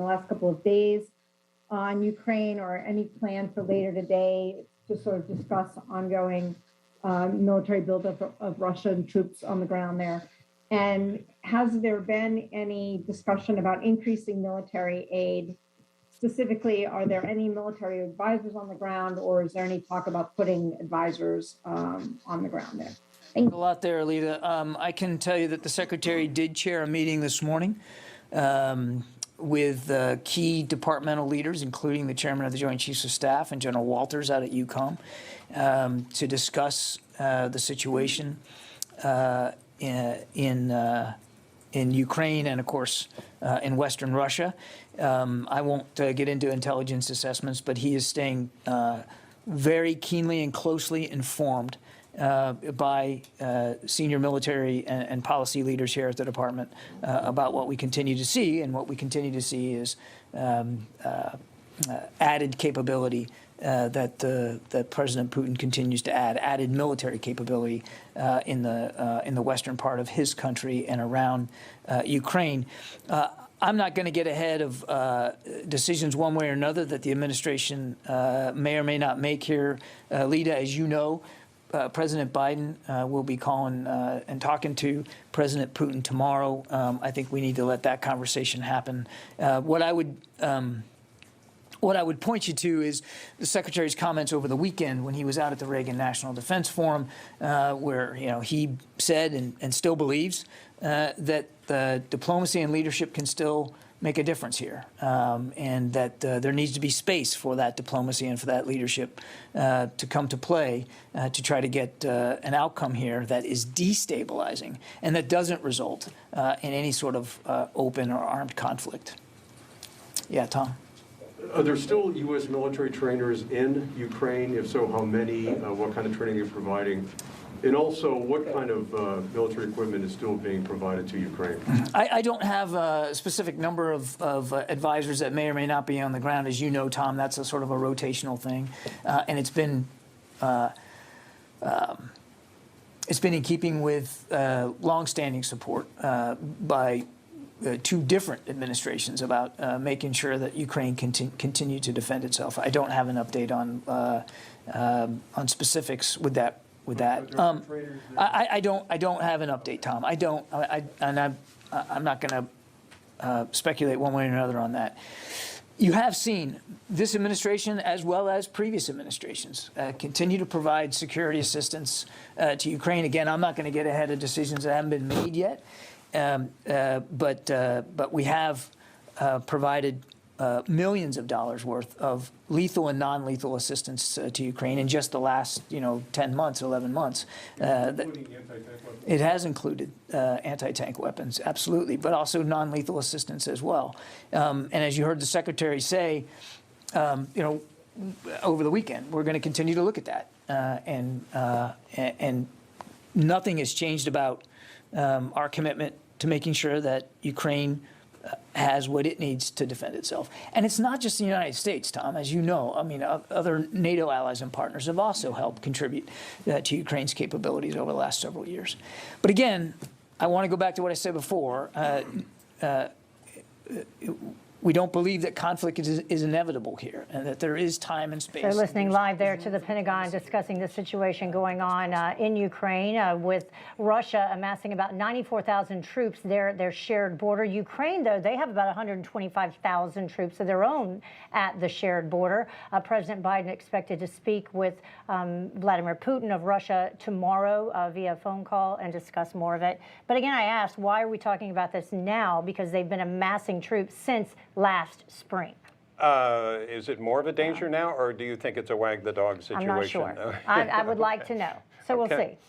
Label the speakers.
Speaker 1: the last couple of days on Ukraine, or any plan for later today to sort of discuss ongoing military buildup of Russian troops on the ground there? And has there been any discussion about increasing military aid? Specifically, are there any military advisors on the ground, or is there any talk about putting advisors on the ground there?
Speaker 2: Thank you. A lot there, Alita. I can tell you that the Secretary did chair a meeting this morning with key departmental leaders, including the Chairman of the Joint Chiefs of Staff and General Walters out at EUCOM, to discuss the situation in Ukraine and, of course, in Western Russia. I won't get into intelligence assessments, but he is staying very keenly and closely informed by senior military and policy leaders here at the department about what we continue to see. And what we continue to see is added capability that President Putin continues to add, added military capability in the western part of his country and around Ukraine. I'm not going to get ahead of decisions one way or another that the administration may or may not make here. Lita, as you know, President Biden will be calling and talking to President Putin tomorrow. I think we need to let that conversation happen. What I would point you to is the Secretary's comments over the weekend when he was out at the Reagan National Defense Forum, where he said and still believes that diplomacy and leadership can still make a difference here, and that there needs to be space for that diplomacy and for that leadership to come to play to try to get an outcome here that is destabilizing and that doesn't result in any sort of open or armed conflict. Yeah, Tom?
Speaker 3: Are there still U.S. military trainers in Ukraine? If so, how many? What kind of training are you providing? And also, what kind of military equipment is still being provided to Ukraine?
Speaker 2: I don't have a specific number of advisors that may or may not be on the ground. As you know, Tom, that's a sort of a rotational thing. And it's been in keeping with longstanding support by two different administrations about making sure that Ukraine continue to defend itself. I don't have an update on specifics with that. I don't have an update, Tom. I'm not going to speculate one way or another on that. You have seen this administration, as well as previous administrations, continue to provide security assistance to Ukraine. Again, I'm not going to get ahead of decisions that haven't been made yet, but we have provided millions of dollars worth of lethal and non-lethal assistance to Ukraine in just the last, 10 months, 11 months.
Speaker 3: Including anti-tank weapons?
Speaker 2: It has included anti-tank weapons, absolutely, but also non-lethal assistance as well. And as you heard the Secretary say, over the weekend, we're going to continue to look at that. And nothing has changed about our commitment to making sure that Ukraine has what it needs to defend itself. And it's not just the United States, Tom, as you know. I mean, other NATO allies and partners have also helped contribute to Ukraine's capabilities over the last several years. But again, I want to go back to what I said before. We don't believe that conflict is inevitable here, and that there is time and space.
Speaker 4: So listening live there to the Pentagon discussing the situation going on in Ukraine with Russia amassing about 94,000 troops there, their shared border. Ukraine, though, they have about 125,000 troops of their own at the shared border. President Biden expected to speak with Vladimir Putin of Russia tomorrow via phone call and discuss more of it. But again, I asked, why are we talking about this now? Because they've been amassing troops since last spring.
Speaker 5: Is it more of a danger now, or do you think it's a wag the dog situation?
Speaker 4: I'm not sure. I would like to know. So we'll see.